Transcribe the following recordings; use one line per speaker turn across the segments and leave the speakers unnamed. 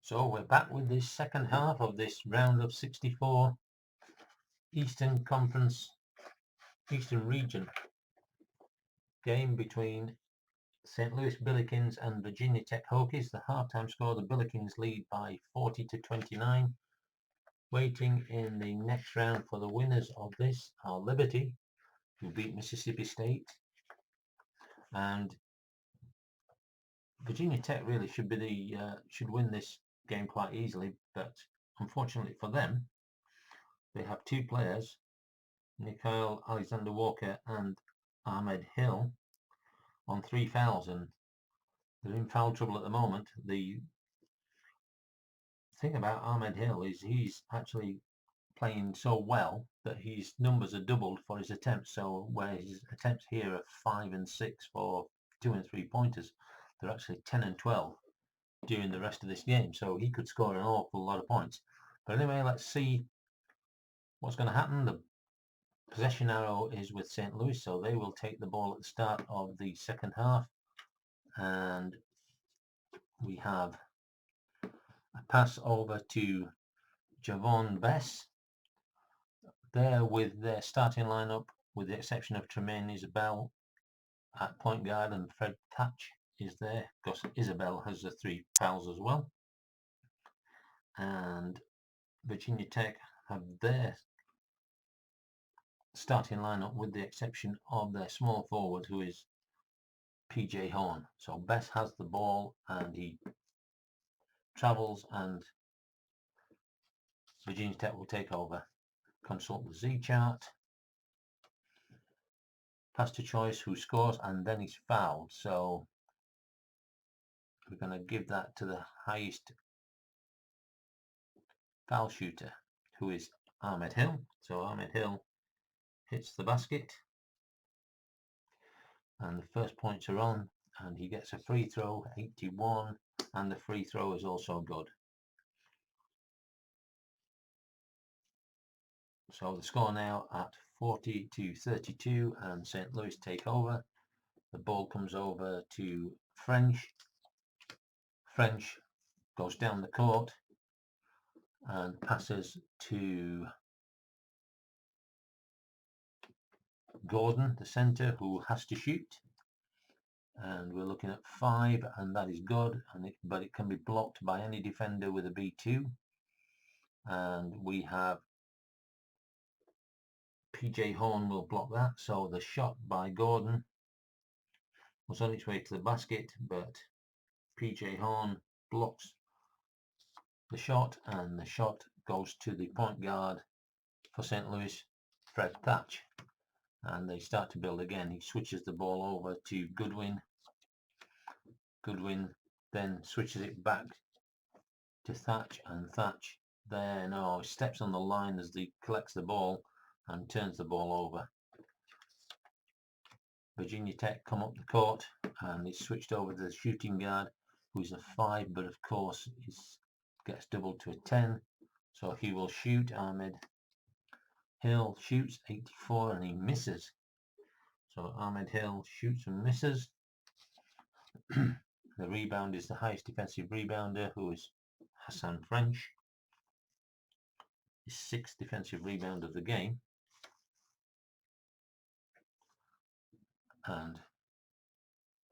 So we're back with the second half of this round of 64 Eastern Conference, Eastern Region game between St. Louis Billikens and Virginia Tech Hokies. The halftime score, the Billikens lead by 40 to 29. Waiting in the next round for the winners of this are Liberty, who beat Mississippi State, and Virginia Tech really should be should win this game quite easily, but unfortunately for them, they have two players, Nikhil Alexander-Walker and Ahmed Hill, on 3 fouls, and they're in foul trouble at the moment. The thing about Ahmed Hill is he's actually playing so well that his numbers are doubled for his attempts. So where his attempts here are 5 and 6 for 2 and 3 pointers, they're actually 10 and 12 during the rest of this game. So he could score an awful lot of points. But anyway, let's see what's going to happen. The possession arrow is with St. Louis, so they will take the ball at the start of the second half. And we have a pass over to Javon Bess. There with their starting lineup, with the exception of Tremaine Isabel at point guard, and Fred Thatch is there because Isabel has the 3 fouls as well. And Virginia Tech have their starting lineup with the exception of their small forward, who is PJ Horn. So Bess has the ball and he travels, and Virginia Tech will take over. Consult the Z chart. Pass to choice, who scores, and then he's fouled. So we're going to give that to the highest foul shooter, who is Ahmed Hill. So Ahmed Hill hits the basket, and the first points are on, and he gets a free throw, 81, and the free throw is also good. So the score now at 40 to 32, and St. Louis take over. The ball comes over to French. French goes down the court and passes to Gordon, the centre, who has to shoot. And we're looking at 5, and that is good, but it can be blocked by any defender with a B2. And we have PJ Horn will block that. So the shot by Gordon was on its way to the basket, but PJ Horn blocks the shot, and the shot goes to the point guard for St. Louis, Fred Thatch. And they start to build again. He switches the ball over to Goodwin. Goodwin then switches it back to Thatch, and Thatch there now steps on the line as he collects the ball and turns the ball over. Virginia Tech come up the court, and it's switched over to the shooting guard, who's a 5, but of course gets doubled to a 10, so he will shoot. Ahmed Hill shoots 84 and he misses. So Ahmed Hill shoots and misses. The rebound is the highest defensive rebounder, who is Hassan French, his 6th defensive rebound of the game. And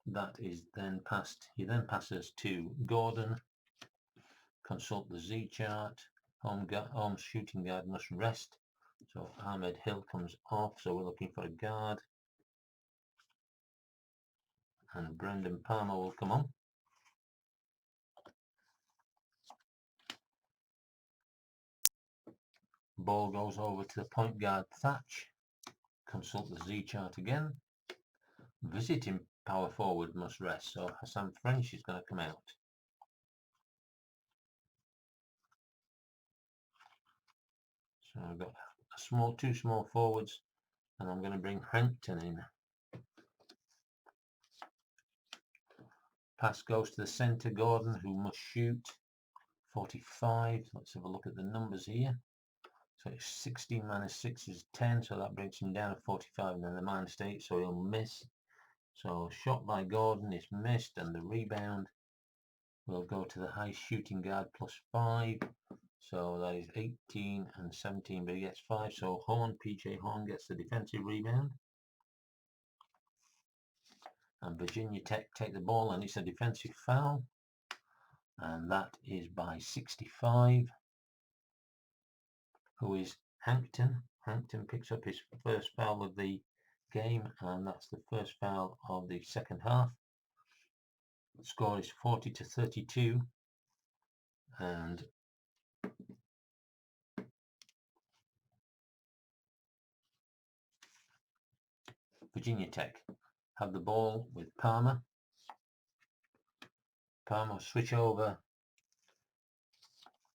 that is then passed. He then passes to Gordon. Consult the Z chart. Home shooting guard must rest. So Ahmed Hill comes off. So we're looking for a guard. And Brendan Palmer will come on. Ball goes over to the point guard Thatch. Consult the Z chart again. Visiting power forward must rest. So Hassan French is going to come out. So I've got two small forwards, and I'm going to bring Hampton in. Pass goes to the centre, Gordon, who must shoot 45. Let's have a look at the numbers here. So it's 16 minus 6 is 10, so that brings him down to 45, and then the minus 8, so he'll miss. So shot by Gordon is missed, and the rebound will go to the high shooting guard +5. So that is 18 and 17, but he gets 5. So PJ Horn gets the defensive rebound. And Virginia Tech take the ball, and it's a defensive foul. And that is by 65. Who is Hampton. Hampton picks up his first foul of the game, and that's the first foul of the second half. The score is 40-32, and Virginia Tech have the ball with Palmer. Palmer switch over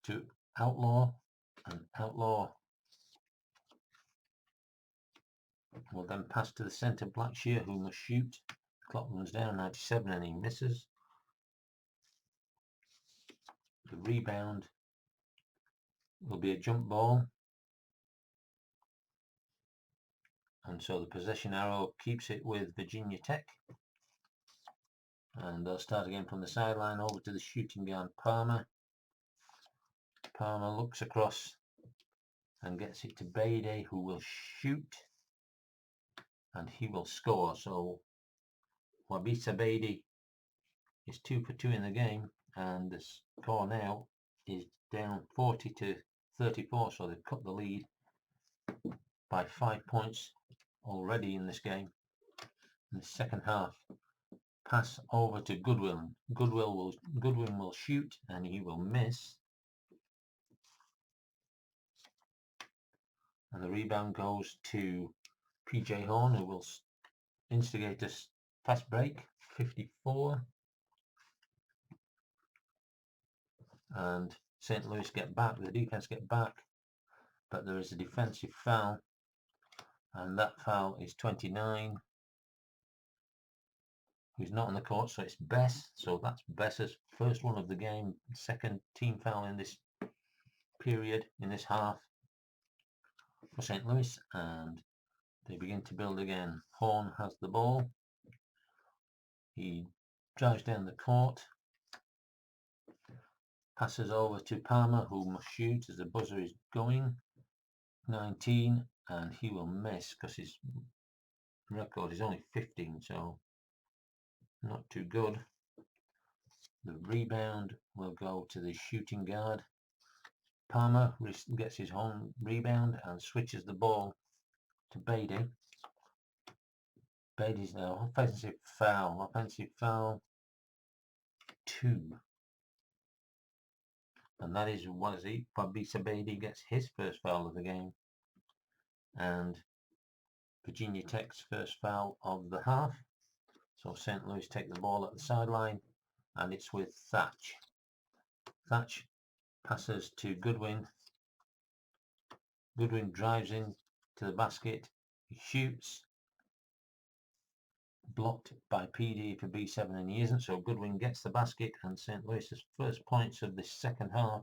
to Outlaw, and Outlaw will then pass to the centre, Blackshear, who must shoot. The clock runs down, 97, and he misses. The rebound will be a jump ball, and so the possession arrow keeps it with Virginia Tech. And they'll start again from the sideline over to the shooting guard, Palmer. Palmer looks across and gets it to Beatty, who will shoot, and he will score. So Wabisa Beatty is 2 for 2 in the game, and the score now is down 40-34. So they've cut the lead by 5 points already in this game. In the second half, pass over to Goodwin. Goodwin will shoot, and he will miss. And the rebound goes to PJ Horn, who will instigate a fast break, 54. And St. Louis get back, the defense get back, but there is a defensive foul, and that foul is 29, who's not on the court, so it's Bess. So that's Bess's first one of the game, second team foul in this period, in this half for St. Louis, and they begin to build again. Horn has the ball. He drives down the court, passes over to Palmer, who must shoot as the buzzer is going. 19, and he will miss because his record is only 15, so not too good. The rebound will go to the shooting guard. Palmer gets his home rebound and switches the ball to Beatty. Beatty's now offensive foul 2. And that is Wabisa Beatty gets his first foul of the game, and Virginia Tech's first foul of the half. So St. Louis take the ball at the sideline, and it's with Thatch. Thatch passes to Goodwin. Goodwin drives in to the basket. He shoots. Blocked by PD for B7, and he isn't. So Goodwin gets the basket, and St. Louis's first points of this second half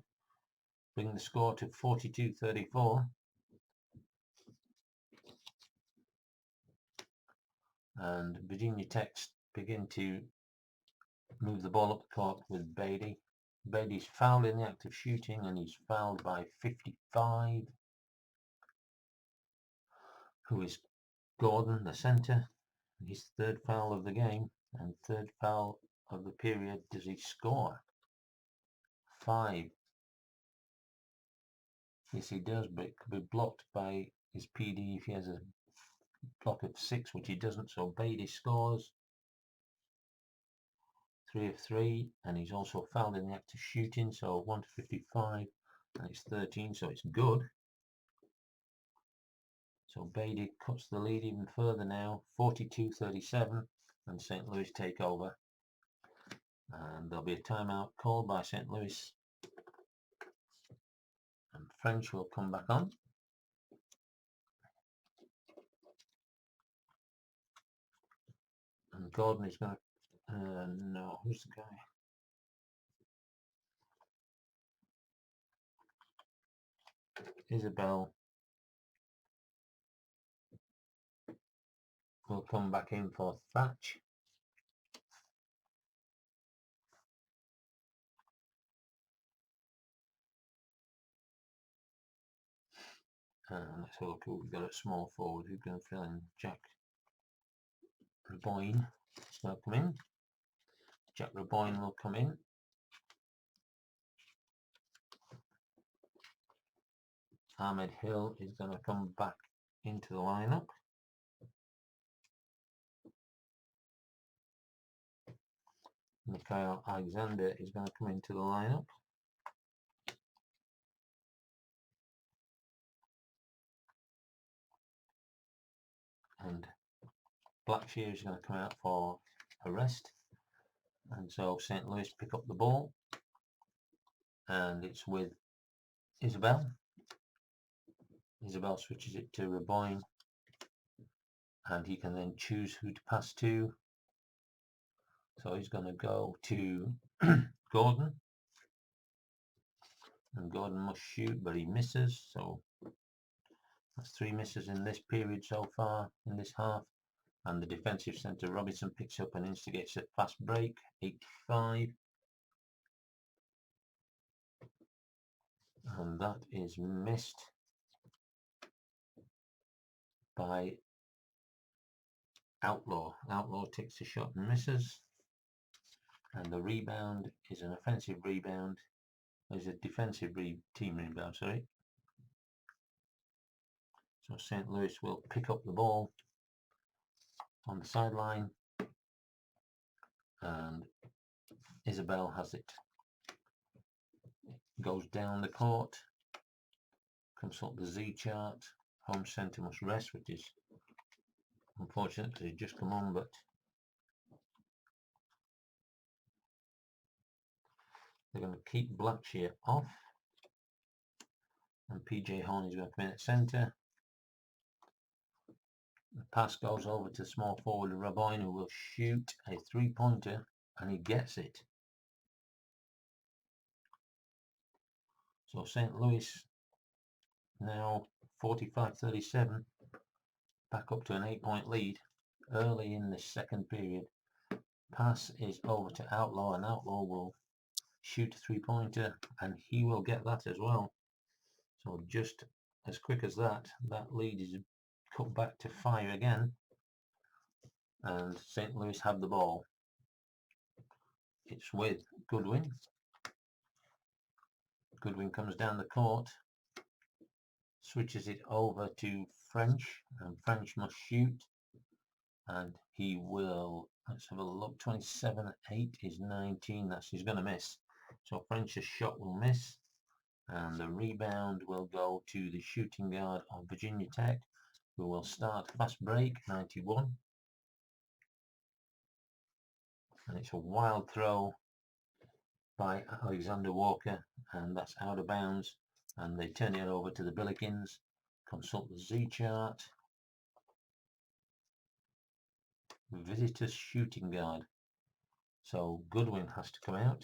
bring the score to 42-34. And Virginia Tech begin to move the ball up the court with Beatty. Beatty's fouled in the act of shooting, and he's fouled by 55, who is Gordon, the centre. His third foul of the game, and third foul of the period. Does he score? 5. Yes, he does, but it could be blocked by his PD if he has a block of 6, which he doesn't. So Beatty scores 3 of 3, and he's also fouled in the act of shooting. So 1-55, and it's 13, so it's good. So Beatty cuts the lead even further now, 42-37, and St. Louis take over. And there'll be a timeout called by St. Louis, and French will come back on. And Gordon is going to, no, who's the guy? Isabel will come back in for Thatch. Let's have a look who we've got at small forward. Who's going to fill in? Jack Raboyne is going to come in. Jack Raboyne will come in. Ahmed Hill is going to come back into the lineup. Mikhail Alexander is going to come into the lineup. And Blackshear is going to come out for a rest. And so St. Louis pick up the ball. And it's with Isabel. Isabel switches it to Raboyne. And he can then choose who to pass to. So he's going to go to Gordon. And Gordon must shoot, but he misses. So that's 3 misses in this period so far, in this half. And the defensive centre Robinson picks up and instigates a fast break, 85. And that is missed by Outlaw. Outlaw takes a shot and misses. And the rebound is an offensive rebound. There's a defensive team rebound, sorry. So St. Louis will pick up the ball on the sideline. And Isabel has it. Goes down the court. Consult the Z chart. Home centre must rest, which is unfortunate because he's just come on, but they're going to keep Blackshear off. And PJ Horn is going to come in at centre. The pass goes over to small forward Raboyne, who will shoot a 3-pointer, and he gets it. So St. Louis now 45-37, back up to an 8-point lead early in the second period. Pass is over to Outlaw, and Outlaw will shoot a 3-pointer, and he will get that as well. So just as quick as that, that lead is cut back to 5 again, and St. Louis have the ball. It's with Goodwin. Goodwin comes down the court, switches it over to French, and French must shoot, and he will. Let's have a look. 27-8 is 19. He's going to miss. So French's shot will miss, and the rebound will go to the shooting guard of Virginia Tech, who will start fast break, 91. And it's a wild throw by Alexander Walker, and that's out of bounds. And they turn it over to the Billikens. Consult the Z chart. Visitors shooting guard. So Goodwin has to come out.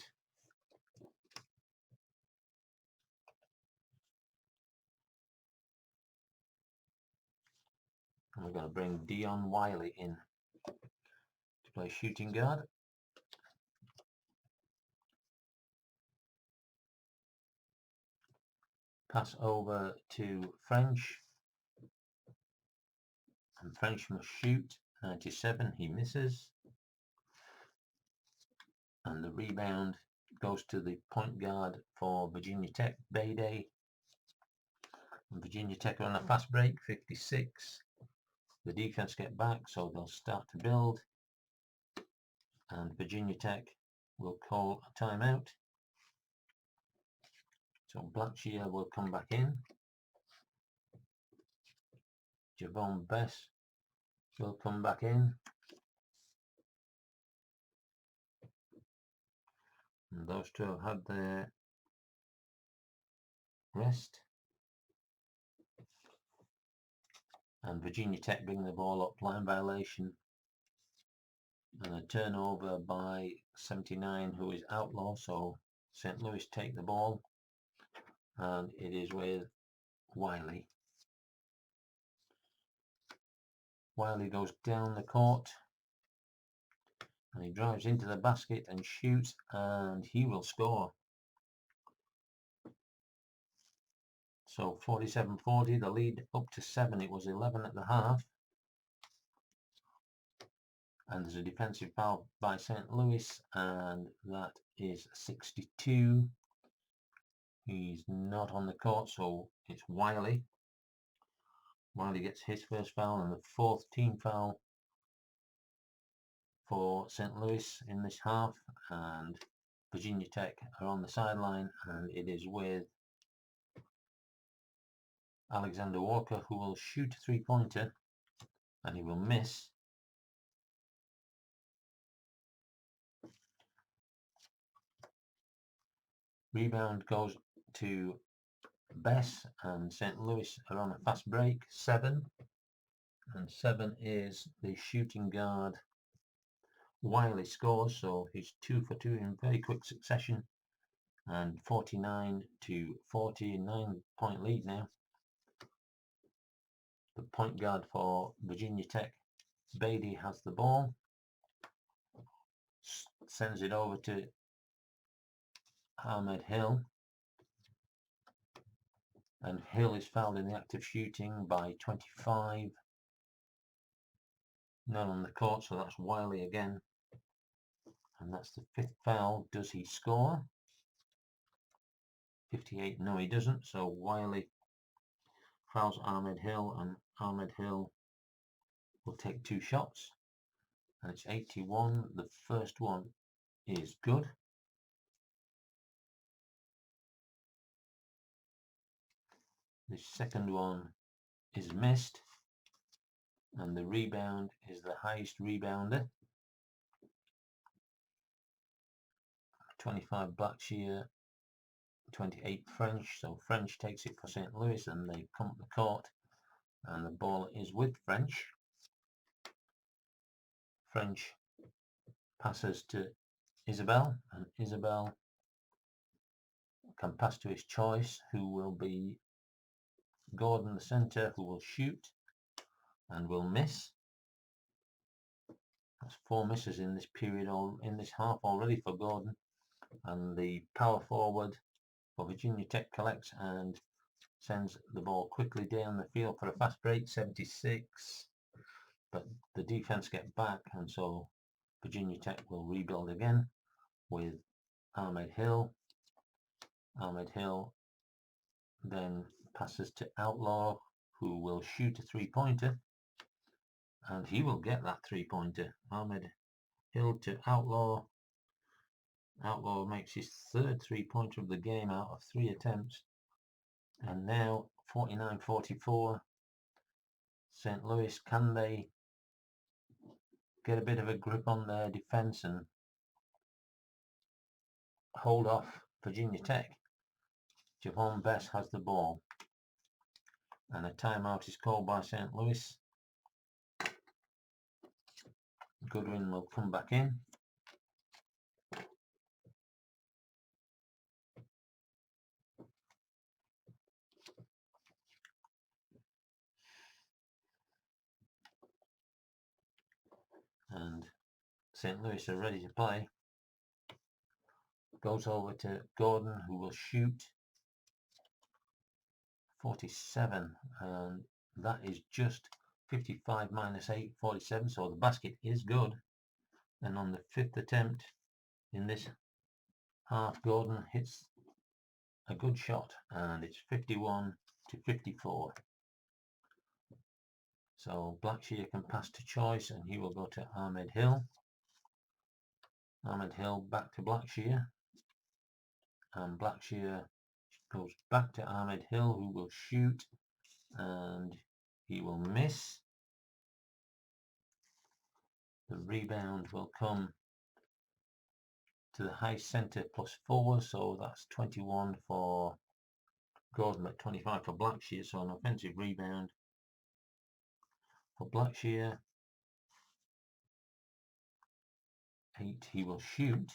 And we're going to bring Dion Wiley in to play shooting guard. Pass over to French. And French must shoot. 97, he misses. And the rebound goes to the point guard for Virginia Tech, Bayday. And Virginia Tech are on a fast break, 56. The defense get back, so they'll start to build. And Virginia Tech will call a timeout. So Blackshear will come back in. Javon Bess will come back in. And those two have had their rest. And Virginia Tech bring the ball up, line violation. And a turnover by 79, who is Outlaw. So St. Louis take the ball. And it is with Wiley. Wiley goes down the court. And he drives into the basket and shoots, and he will score. So 47-40, the lead up to 7. It was 11 at the half. And there's a defensive foul by St. Louis, and that is 62. He's not on the court, so it's Wiley. Wiley gets his first foul and the 4th team foul for St. Louis in this half, and Virginia Tech are on the sideline, and it is with Alexander Walker, who will shoot a 3-pointer, and he will miss. Rebound goes to Bess, and St. Louis are on a fast break, 7. And 7 is the shooting guard. Wiley scores, so he's 2 for 2 in very quick succession. And 49-40, 9-point lead now. The point guard for Virginia Tech, Beatty, has the ball. Sends it over to Ahmed Hill. And Hill is fouled in the act of shooting by 25. None on the court, so that's Wiley again. And that's the 5th foul. Does he score? 58, no he doesn't. So Wiley fouls Ahmed Hill, and Ahmed Hill will take 2 shots. And it's 81. The first one is good. The second one is missed. And the rebound is the highest rebounder. 25 Blackshear, 28 French. So French takes it for St. Louis, and they come up the court, and the ball is with French. French passes to Isabel, and Isabel can pass to his choice, who will be Gordon, the center, who will shoot and will miss. That's 4 misses in this period, or in this half already for Gordon. And the power forward for Virginia Tech collects and sends the ball quickly down the field for a fast break, 76. But the defense get back, and so Virginia Tech will rebuild again with Ahmed Hill. Ahmed Hill then passes to Outlaw, who will shoot a 3-pointer, and he will get that 3-pointer. Ahmed Hill to Outlaw. Outlaw makes his 3rd 3-pointer of the game out of 3 attempts. And now 49-44. St. Louis, can they get a bit of a grip on their defense and hold off Virginia Tech? Javon Bess has the ball, and a timeout is called by St. Louis. Goodwin will come back in. And St. Louis are ready to play. Goes over to Gordon, who will shoot 47, and that is just 55 minus 8, 47, so the basket is good. And on the 5th attempt in this half, Gordon hits a good shot, and it's 51-54. So Blackshear can pass to Choice, and he will go to Ahmed Hill. Ahmed Hill back to Blackshear, and Blackshear goes back to Ahmed Hill, who will shoot, and he will miss. The rebound will come to the high center +4, so that's 21 for Gordon, but 25 for Blackshear, so an offensive rebound for Blackshear. 8, he will shoot.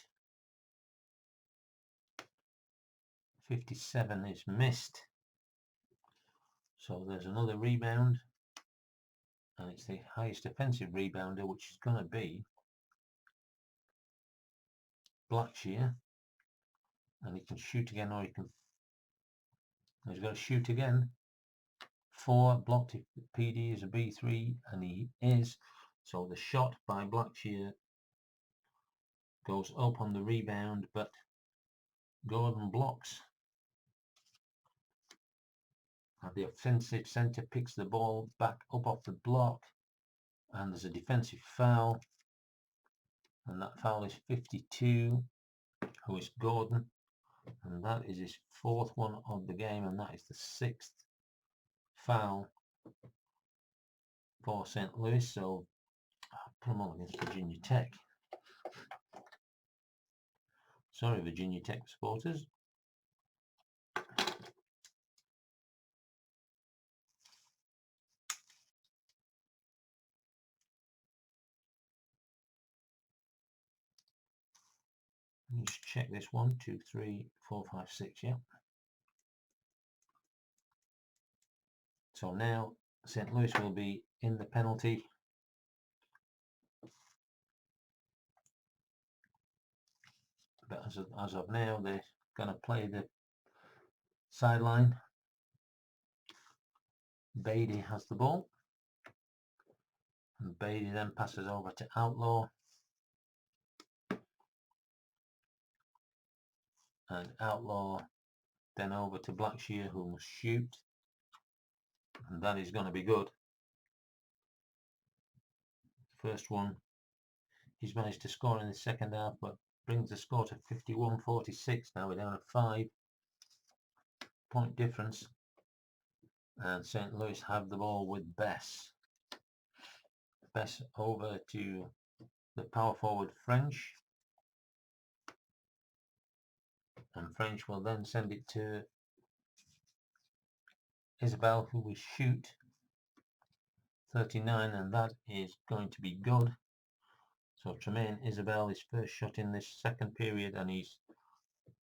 57 is missed. So there's another rebound, and it's the highest offensive rebounder, which is going to be Blackshear. And he can shoot again, or he can... He's got to shoot again. 4 blocked if PD is a B3, and he is. So the shot by Blackshear goes up on the rebound, but Gordon blocks. And the offensive centre picks the ball back up off the block, and there's a defensive foul, and that foul is 52, who is Gordon, and that is his 4th one of the game, and that is the 6th foul for St. Louis. So I'll put them all against Virginia Tech. Sorry, Virginia Tech supporters. Let me just check this. 1, 2, 3, 4, 5, 6. Yeah. So now St. Louis will be in the penalty. But as of now, they're going to play the sideline. Beatty has the ball. And Beatty then passes over to Outlaw. And Outlaw then over to Blackshear, who must shoot. And that is going to be good. First one he's managed to score in the second half, but brings the score to 51-46. Now we're down a 5-point difference. And St. Louis have the ball with Bess. Bess over to the power forward French. And French will then send it to Isabel, who will shoot 39, and that is going to be good. So Tremaine Isabel, his first shot in this second period, and he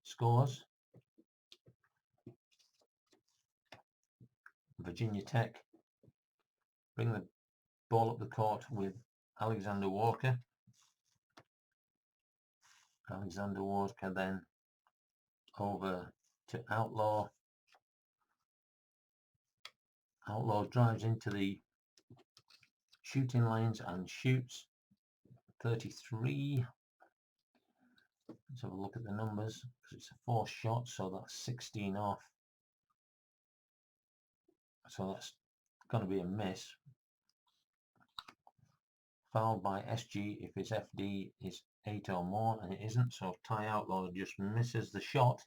scores. Virginia Tech bring the ball up the court with Alexander Walker. Alexander Walker then over to Outlaw. Outlaw drives into the shooting lanes and shoots 33. Let's have a look at the numbers, because it's a 4th shot, so that's 16 off. So that's going to be a miss. Fouled by SG if his FD is 8 or more, and it isn't, so Ty Outlaw just misses the shot.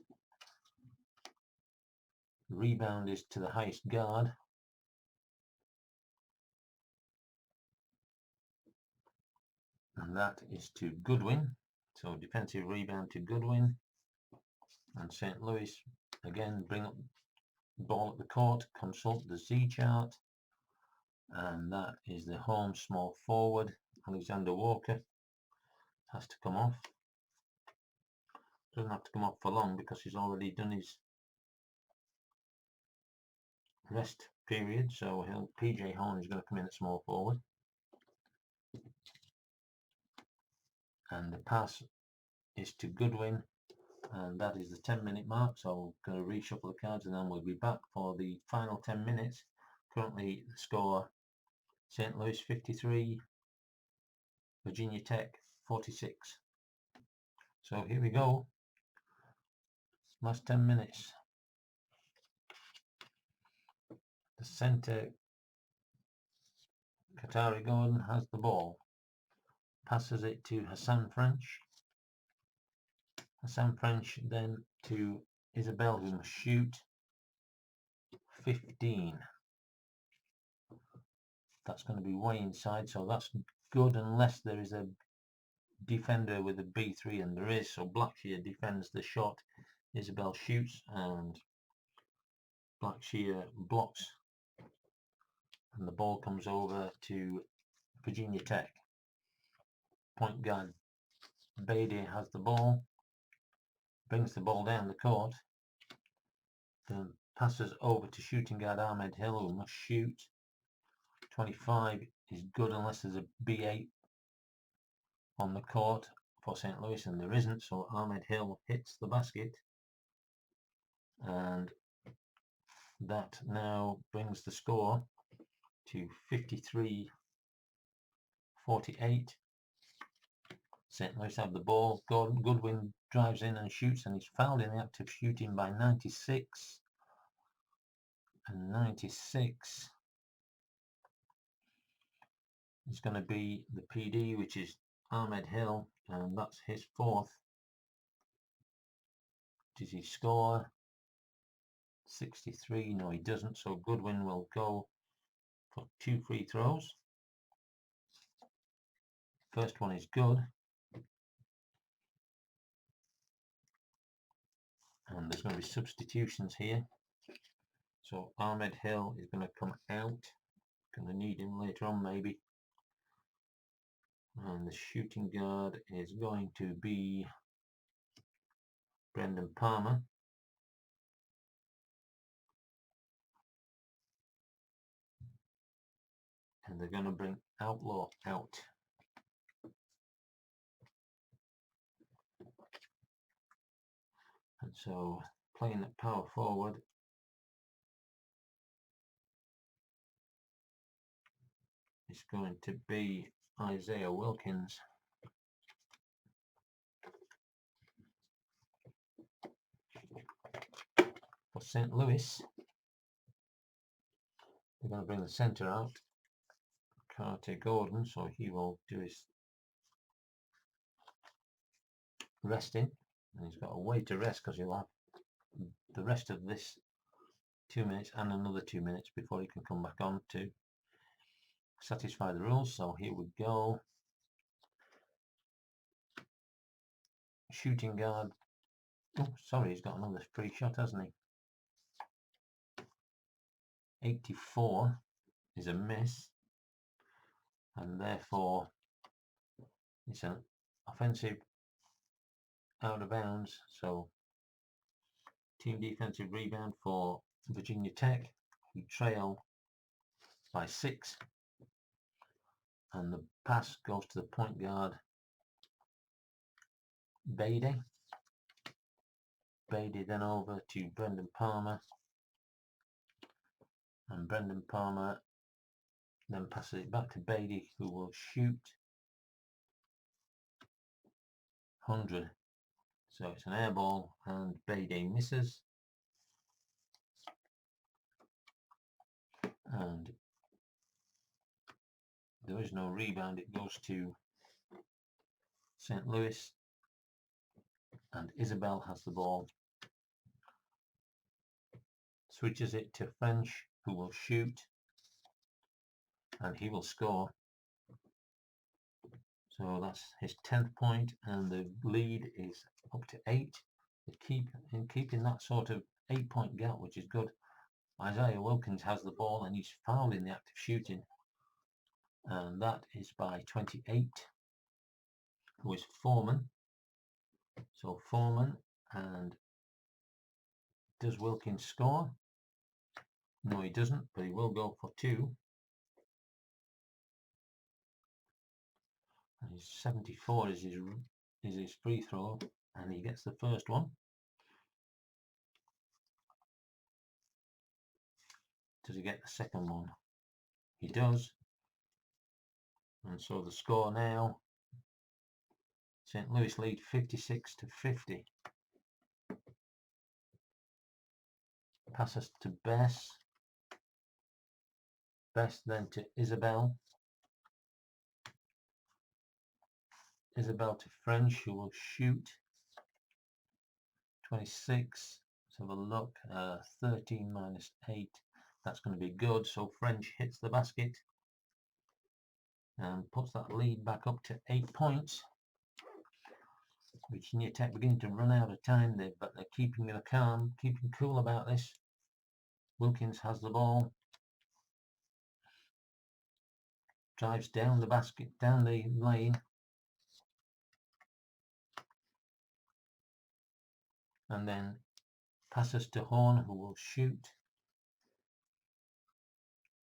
Rebound is to the highest guard. And that is to Goodwin. So defensive rebound to Goodwin. And St. Louis again bring up the ball at the court, consult the Z chart. And that is the home small forward, Alexander Walker. Has to come off. Doesn't have to come off for long because he's already done his rest period. So PJ Horn is going to come in at small forward. And the pass is to Goodwin, and that is the 10-minute mark. So we're going to reshuffle the cards, and then we'll be back for the final 10 minutes. Currently the score, St. Louis 53, Virginia Tech 46. So here we go, last 10 minutes. The centre, Qatari Gordon, has the ball, passes it to Hassan French. Hassan French then to Isabel, who must shoot 15. That's going to be way inside, so that's good unless there is a defender with a B3, and there is. So Blackshear defends the shot. Isabel shoots, and Blackshear blocks, and the ball comes over to Virginia Tech. Point guard Beatty has the ball, brings the ball down the court, then passes over to shooting guard Ahmed Hill, who must shoot. 25 is good unless there's a B8 on the court for St. Louis, and there isn't, so Ahmed Hill hits the basket, and That now brings the score to 53-48. St. Louis have the ball. Goodwin drives in and shoots, and he's fouled in the act of shooting by 96. And 96 is going to be the PD, which is Ahmed Hill, and that's his fourth. Does he score? 63. No, he doesn't. So Goodwin will go for 2 free throws. First one is good. And there's going to be substitutions here. So Ahmed Hill is going to come out. Going to need him later on maybe. And the shooting guard is going to be Brendan Palmer. And they're going to bring Outlaw out. And so playing at power forward is going to be Isaiah Wilkins. For St. Louis, they're going to bring the centre out, Carter Gordon, so he will do his resting. And he's got a way to rest because he'll have the rest of this 2 minutes and another 2 minutes before he can come back on to satisfy the rules. So here we go. Shooting guard. Oh, sorry, he's got another free shot, hasn't he? 84 is a miss, and therefore it's an offensive out of bounds. So team defensive rebound for Virginia Tech, who trail by 6, and the pass goes to the point guard Beatty. Beatty then over to Brendan Palmer, and Brendan Palmer then passes it back to Beatty, who will shoot 100. So it's an air ball, and Beatty misses, and there is no rebound. It goes to St. Louis, and Isabel has the ball, switches it to French, who will shoot, and he will score. So that's his 10th point, and the lead is up to 8. Keeping that sort of 8-point gap, which is good. Isaiah Wilkins has the ball, and he's fouled in the act of shooting, and that is by 28, who is Foreman. So Foreman, and does Wilkins score? No, he doesn't, but he will go for 2. And his 74 is his free throw, and he gets the first one. Does he get the second one? He does. And so the score now, St. Louis lead 56-50. Passes to Bess. Bess then to Isabel. Isabel to French, who will shoot 26. Let's have a look. 13 minus 8. That's going to be good. So French hits the basket and puts that lead back up to 8 points. Virginia Tech beginning to run out of time there, but they're keeping calm, keeping cool about this. Wilkins has the ball, drives down the basket, down the lane, and then passes to Horn, who will shoot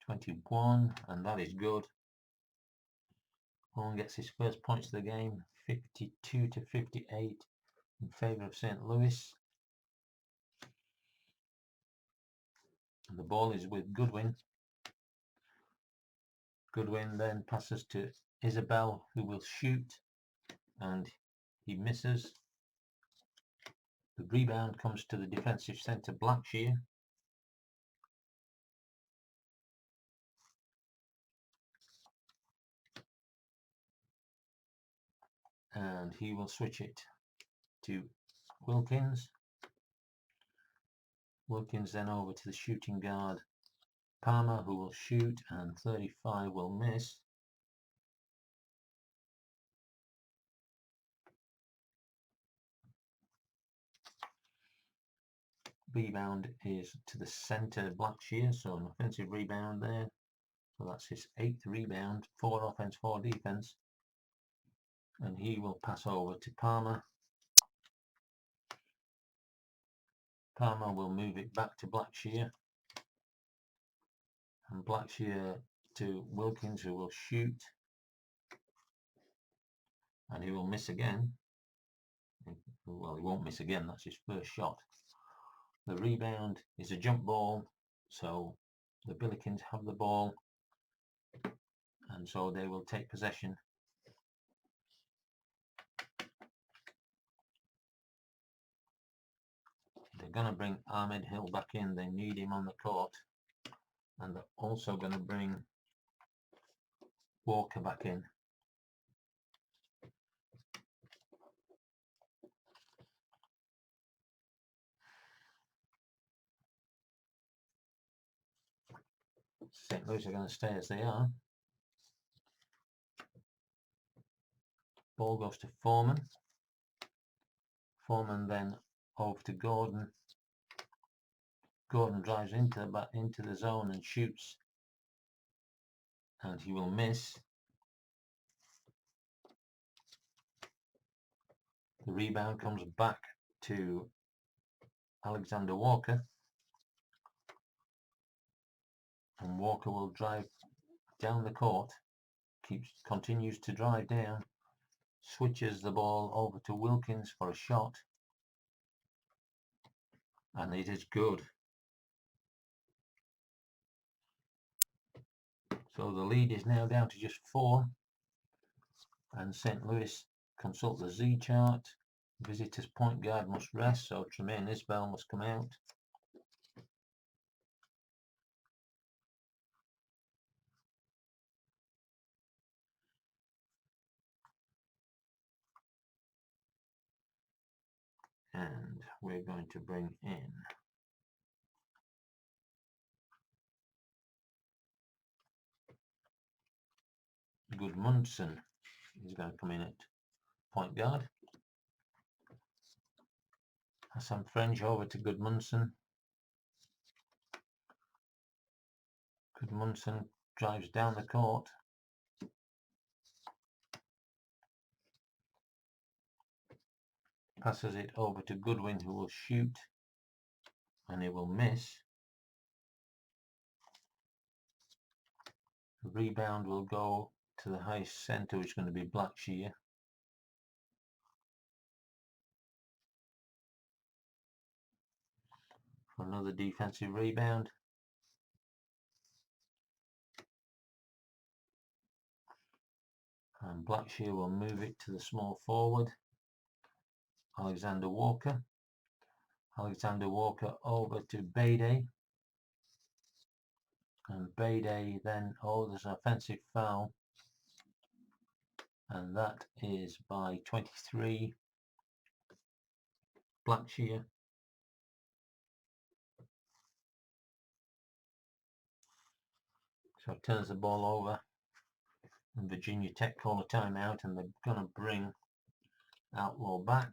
21, and that is good. Horn gets his first points of the game, 52-58 in favour of St. Louis. And the ball is with Goodwin. Goodwin then passes to Isabel, who will shoot, and he misses. The rebound comes to the defensive centre, Blackshear. And he will switch it to Wilkins. Wilkins then over to the shooting guard, Palmer, who will shoot, and 35 will miss. Rebound is to the centre, Blackshear, so an offensive rebound there. So that's his 8th rebound, 4 offense, 4 defense. And he will pass over to Palmer. Palmer will move it back to Blackshear. And Blackshear to Wilkins, who will shoot. And he will miss again. Well, he won't miss again, that's his first shot. The rebound is a jump ball, so the Billikens have the ball, and so they will take possession. They're going to bring Ahmed Hill back in, they need him on the court, and they're also going to bring Walker back in. St. Louis are going to stay as they are. Ball goes to Foreman. Foreman then over to Gordon. Gordon drives into the zone and shoots, and he will miss. The rebound comes back to Alexander Walker, and Walker will drive down the court, continues to drive down, switches the ball over to Wilkins for a shot, and it is good. So the lead is now down to just 4, and St. Louis consult the Z chart. Visitors point guard must rest, so Tremaine Isbell must come out. And we're going to bring in Gudmundsson. He's going to come in at point guard. Hassan French over to Gudmundsson. Gudmundsson drives down the court. Passes it over to Goodwin, who will shoot, and he will miss. The rebound will go to the high centre, which is going to be Blackshear. For another defensive rebound. And Blackshear will move it to the small forward, Alexander Walker. Alexander Walker over to Bede. And Bede then, there's an offensive foul. And that is by 23, Blackshear. So turns the ball over, and Virginia Tech call a timeout, and they're going to bring Outlaw back.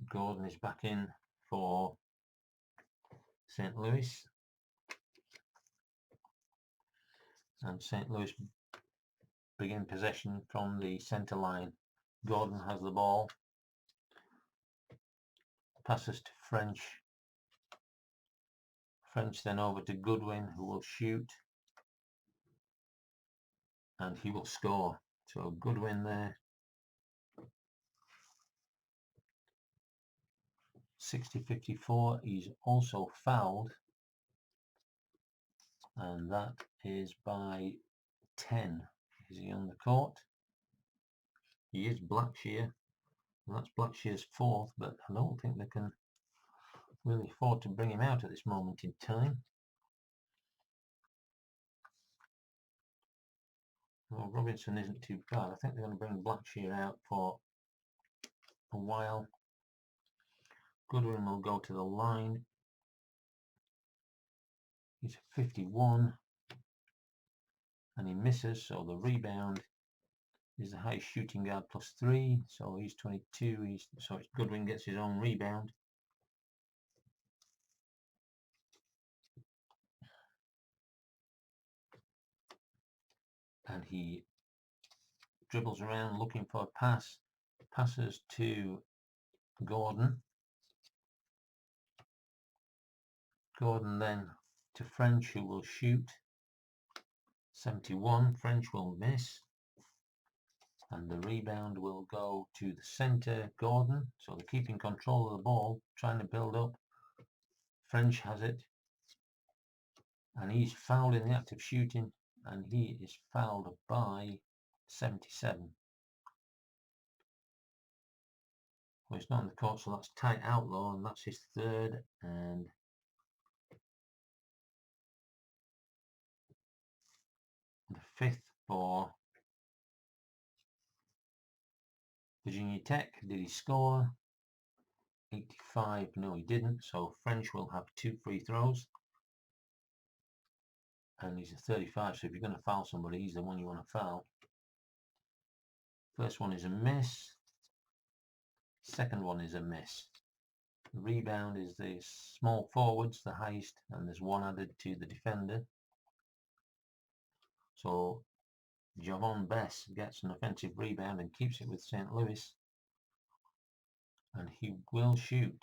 Gordon is back in for St. Louis, and St. Louis begin possession from the centre line. Gordon has the ball, passes to French. French then over to Goodwin, who will shoot, and he will score. So good win there. 60-54. He's also fouled, and that is by 10. Is he on the court? He is Blackshear, and that's Blackshear's fourth, but I don't think they can really afford to bring him out at this moment in time. Well, Robinson isn't too bad. I think they're going to bring Blackshear out for a while. Goodwin will go to the line. He's 51 and he misses, so the rebound is the highest shooting guard +3, so he's 22. So Goodwin gets his own rebound. And he dribbles around looking for a pass, passes to Gordon. Gordon then to French, who will shoot. 71, French will miss. And the rebound will go to the center, Gordon. So they're keeping control of the ball, trying to build up. French has it. And he's fouled in the act of shooting. And he is fouled by 77. Well, he's not on the court, so that's tight outlaw, and that's his third. And the fifth for Virginia Tech. Did he score? 85. No, he didn't. So French will have 2 free throws. And he's a 35. So if you're going to foul somebody, he's the one you want to foul. First one is a miss. Second one is a miss. The rebound is the small forwards, the highest, and there's one added to the defender. So Javon Bess gets an offensive rebound and keeps it with St. Louis. And he will shoot.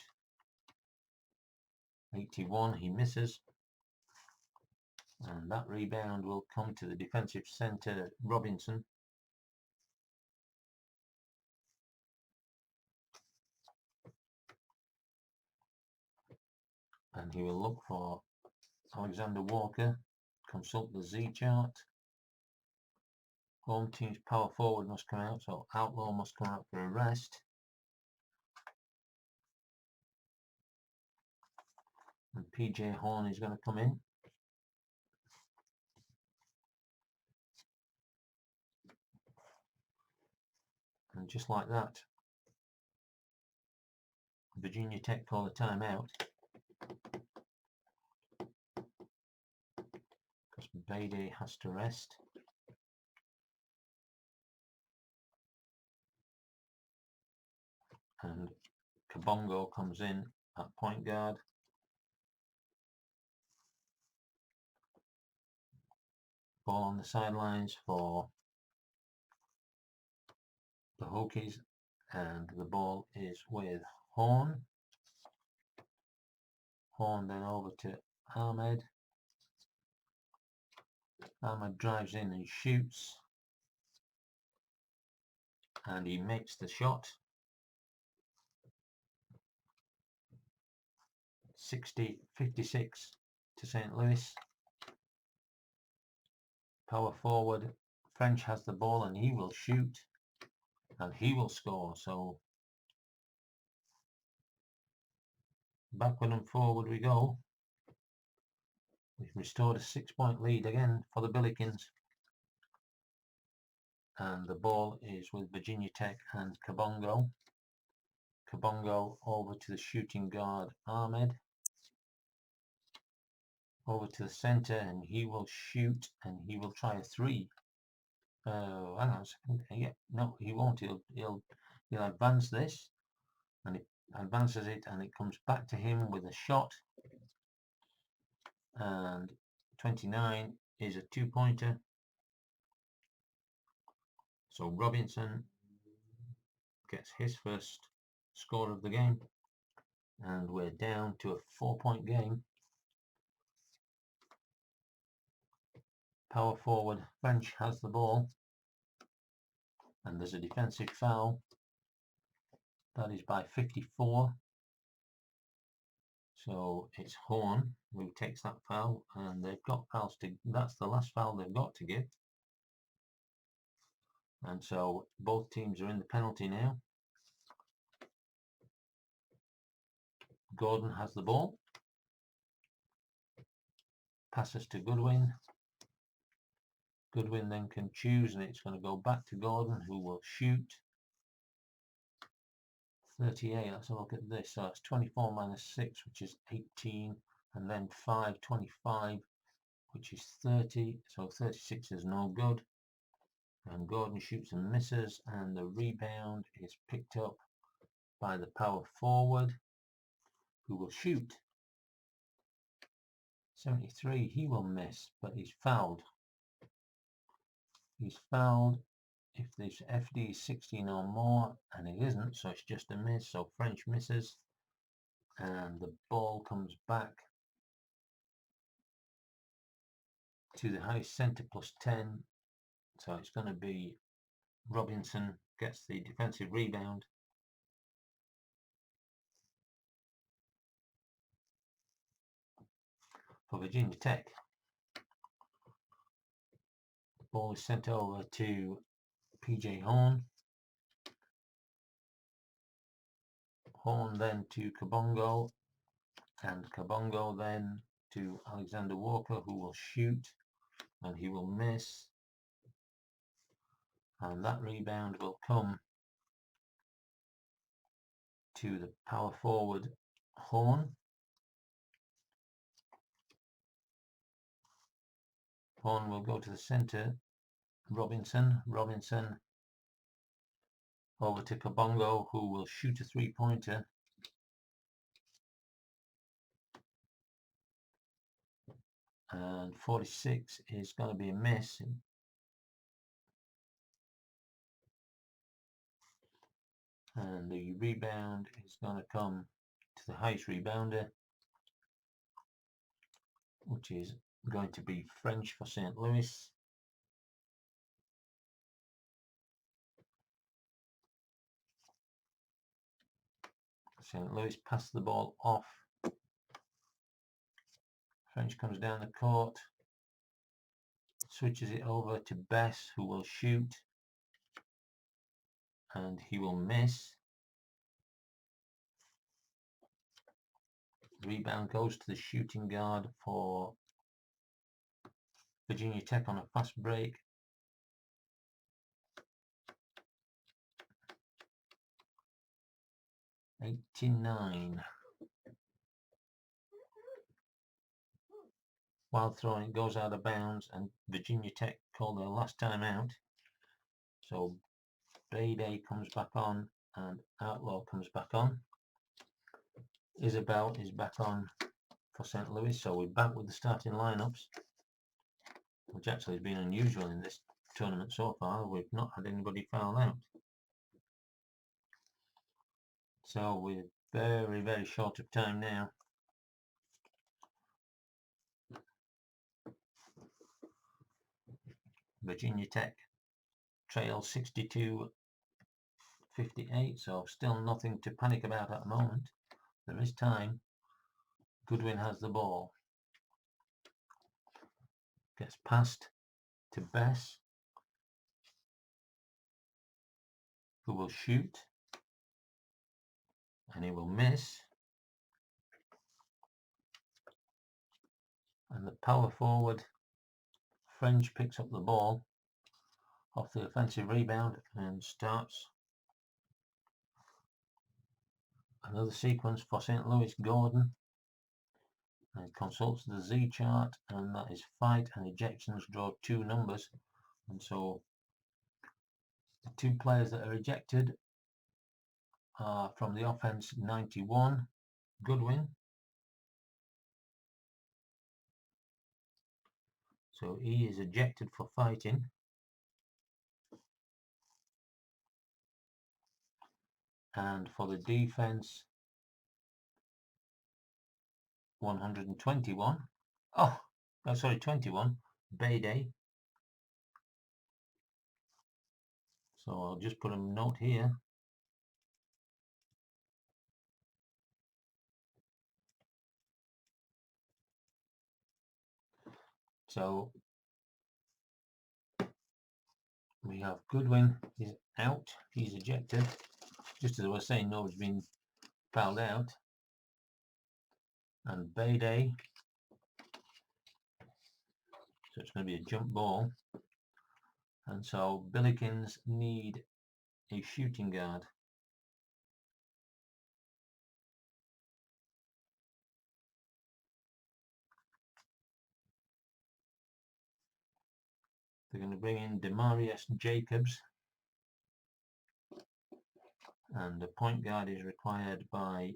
81, he misses. And that rebound will come to the defensive center, Robinson. And he will look for Alexander Walker, consult the Z chart. Home team's power forward must come out, so Outlaw must come out for a rest. And PJ Horn is going to come in. And just like that, Virginia Tech call a timeout. Because Bede has to rest. And Kabongo comes in at point guard. Ball on the sidelines for the Hokies, and the ball is with Horn. Horn then over to Ahmed. Ahmed drives in and shoots, and he makes the shot. 60-56 to St. Louis. Power forward French has the ball and he will shoot and he will score. So backward and forward we go. We've restored a 6-point lead again for the Billikens. And the ball is with Virginia Tech and Kabongo. Kabongo over to the shooting guard Ahmed. Over to the center, and he will shoot and he will try a 3. Hang on a second. Yeah, no, he won't. He'll advance this, and he advances it, and it comes back to him with a shot. And 29 is a 2-pointer. So Robinson gets his first score of the game, and we're down to a 4-point game. Power forward French has the ball, and there's a defensive foul. That is by 54. So it's Horn who takes that foul, and they've got fouls to. That's the last foul they've got to give. And so both teams are in the penalty now. Gordon has the ball. Passes to Goodwin. Goodwin then can choose, and it's going to go back to Gordon, who will shoot. 38, let's have a look at this. So it's 24 minus 6, which is 18, and then 5, 25, which is 30. So 36 is no good. And Gordon shoots and misses, and the rebound is picked up by the power forward, who will shoot. 73, he will miss, but he's fouled. He's fouled if this FD is 16 or more, and it isn't, so it's just a miss. So French misses, and the ball comes back to the high centre plus 10. So it's going to be Robinson gets the defensive rebound. For Virginia Tech. Ball is sent over to PJ Horn. Horn then to Kabongo, and Kabongo then to Alexander Walker, who will shoot, and he will miss. And that rebound will come to the power forward Horn. Horn will go to the centre. Robinson over to Kabongo, who will shoot a three-pointer. And 46 is going to be a miss. And the rebound is going to come to the highest rebounder, which is going to be French for St. Louis. St. Louis pass the ball off. French comes down the court, switches it over to Bess, who will shoot, and he will miss. Rebound goes to the shooting guard for Virginia Tech on a fast break. '89. While throwing, it goes out of bounds, and Virginia Tech call their last time out. So Bayday comes back on, and Outlaw comes back on. Isabel is back on for St. Louis, so we're back with the starting lineups, which actually has been unusual in this tournament so far. We've not had anybody foul out. So we're very, very short of time now. Virginia Tech trail 62-58, so still nothing to panic about at the moment. There is time. Goodwin has the ball. Gets passed to Bess, who will shoot, and he will miss. And the power forward French picks up the ball off the offensive rebound and starts another sequence for St. Louis. Gordon and consults the Z chart, and that is fight and ejections draw two numbers, and so the two players that are ejected are from the offense 91, Goodwin. So he is ejected for fighting. And for the defense 121. Oh, sorry, 21. Bayday So I'll just put a note here. So we have Goodwin is out, he's ejected. Just as I was saying, nobody's been fouled out. And Bayday, so it's going to be a jump ball. And so Billikens need a shooting guard. They're going to bring in Demarius Jacobs, and the point guard is required by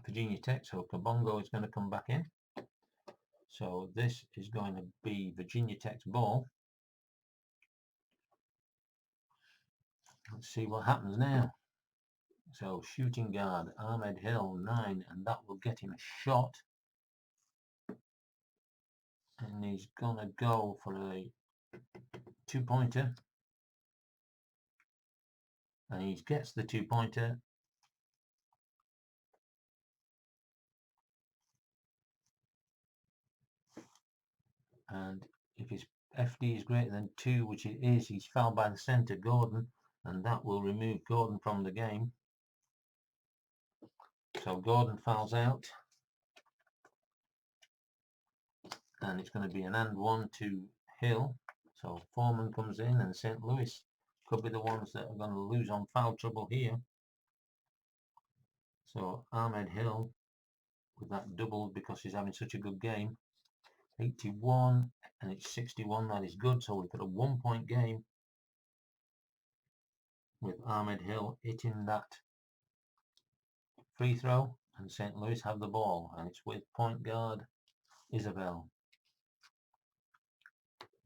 Virginia Tech, so Kabongo is going to come back in. So this is going to be Virginia Tech's ball. Let's see what happens now. So shooting guard, Ahmed Hill, 9, and that will get him a shot. And he's going to go for a two-pointer. And he gets the two-pointer. And if his FD is greater than 2, which it is, he's fouled by the centre, Gordon, and that will remove Gordon from the game. So Gordon fouls out. And it's going to be an and one to Hill. So Foreman comes in, and St. Louis could be the ones that are going to lose on foul trouble here. So Ahmed Hill with that double because he's having such a good game. 81 and it's 61. That is good. So we've got a 1-point game with Ahmed Hill hitting that free throw, and St. Louis have the ball, and it's with point guard Isabel.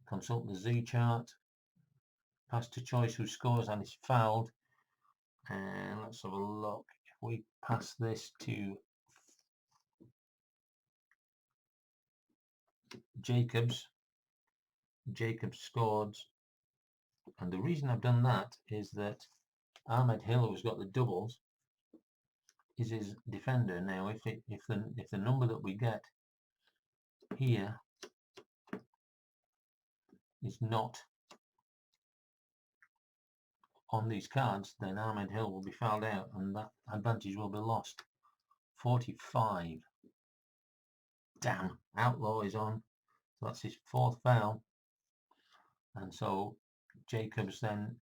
Consult the Z chart. Pass to choice who scores and is fouled. And let's have a look. If we pass this to Jacobs scored. And the reason I've done that is that Ahmed Hill, who's got the doubles, is his defender. Now, if the number that we get here is not on these cards, then Ahmed Hill will be fouled out, and that advantage will be lost. 45. Damn, Outlaw is on. So that's his 4th foul. And so Jacobs then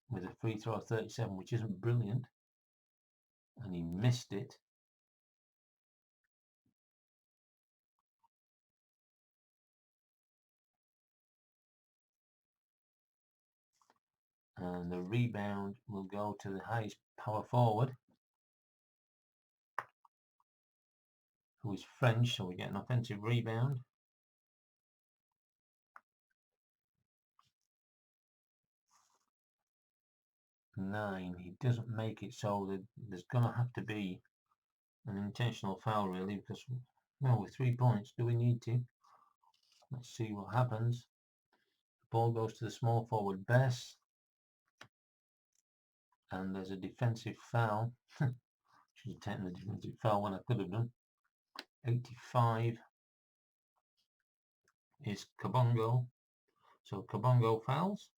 with a free throw of 37, which isn't brilliant, and he missed it. And the rebound will go to the highest power forward, who is French, so we get an offensive rebound. Nine, he doesn't make it, so there's going to have to be an intentional foul, really, because, well, with 3 points, do we need to? Let's see what happens. The ball goes to the small forward, Bess, and there's a defensive foul. Should have taken the defensive foul when I could have done. 85 is Kabongo, so Kabongo fouls,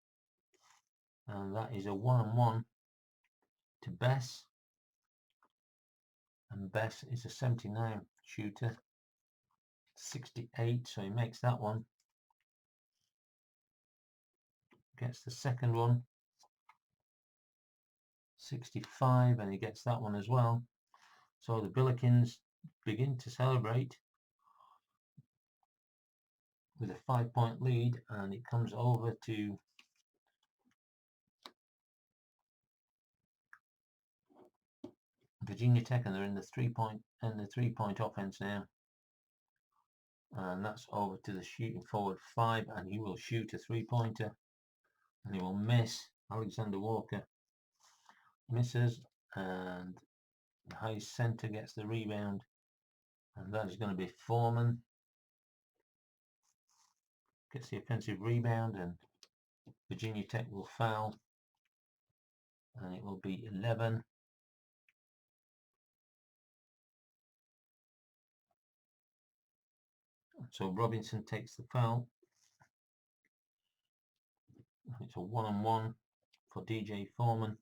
and that is a 1-on-1 to Bess, and Bess is a 79 shooter. 68, so he makes that one. Gets the second one. 65, and he gets that one as well. So the Billikens begin to celebrate with a 5-point lead, and it comes over to Virginia Tech, and they're in the three-point offense now. And that's over to the shooting forward 5, and he will shoot a 3-pointer, and he will miss. Alexander Walker misses, and the high center gets the rebound, and that is going to be Foreman. Gets the offensive rebound, and Virginia Tech will foul, and it will be 11. So Robinson takes the foul. It's a one-on-one for DJ Foreman.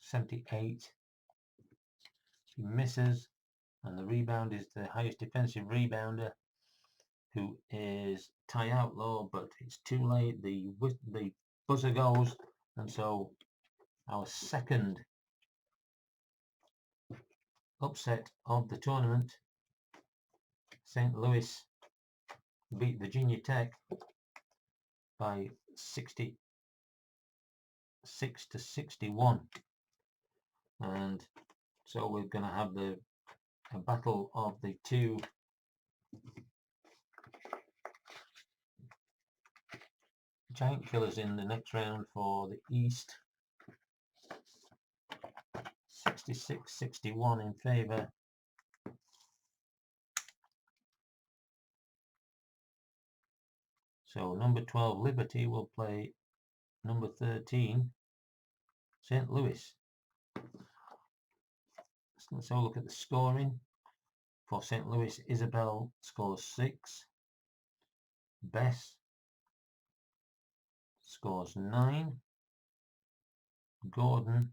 78. He misses, and the rebound is the highest defensive rebounder, who is Ty Outlaw, but it's too late. The buzzer goes, and so our second upset of the tournament, St. Louis beat Virginia Tech by 66 to 61, and so we're going to have a battle of the two giant killers in the next round for the East. 66-61 in favor. So number 12 Liberty will play number 13 St. Louis. Let's have a look at the scoring. For St. Louis, Isabel scores 6. Bess scores 9. Gordon,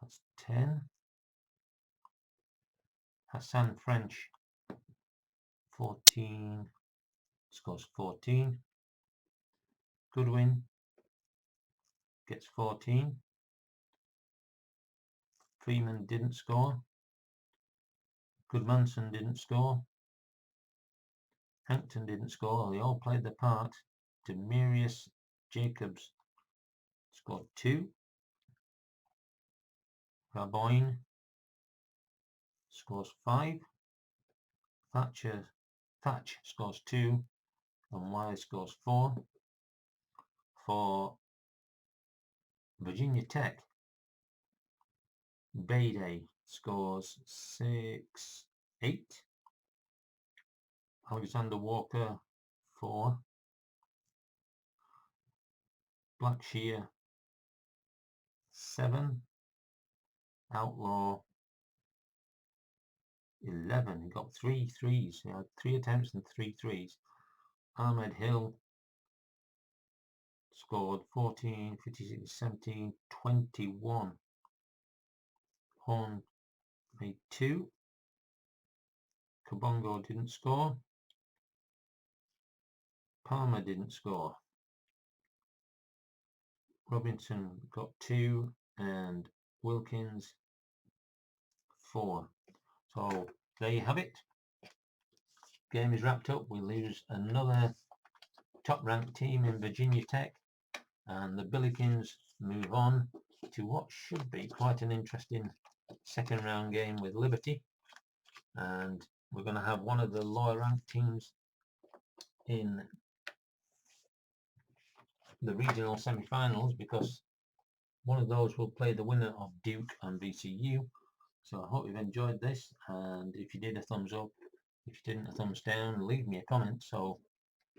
that's 10. Hassan French, 14, scores 14. Goodwin gets 14. Freeman didn't score. Goodmanson didn't score. Hampton didn't score. They all played their part. Demarius Jacobs scored 2. Raboyne scores 5. Thatch scores 2. And Wise scores 4. For Virginia Tech, Bayday scores 8. Alexander Walker 4. Blackshear 7. Outlaw 11. He got 3 threes. He had 3 attempts and 3 threes. Ahmed Hill scored 14, 56, 17, 21. Horn made 2. Kabongo didn't score. Palmer didn't score. Robinson got 2 and Wilkins 4. So there you have it. Game is wrapped up. We lose another top-ranked team in Virginia Tech, and the Billikens move on to what should be quite an interesting second round game with Liberty, and we're going to have one of the lower ranked teams in the regional semi-finals, because one of those will play the winner of Duke and VCU. So I hope you've enjoyed this, and if you did, a thumbs up. If you didn't, a thumbs down. Leave me a comment so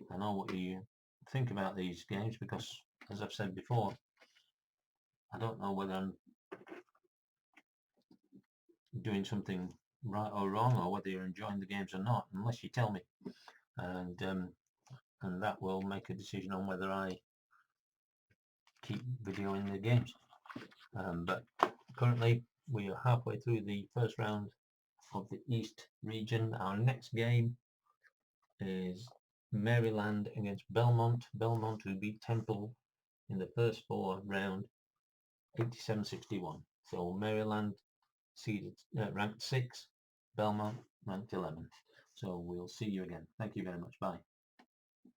I know what you think about these games, because as I've said before, I don't know whether I'm doing something right or wrong, or whether you're enjoying the games or not, unless you tell me, and that will make a decision on whether I keep videoing the games. But currently we are halfway through the first round of the East region. Our next game is Maryland against Belmont. Belmont, who beat Temple in the first 4 round 87-61. So Maryland seeded ranked 6, Belmont ranked 11. So we'll see you again. Thank you very much. Bye.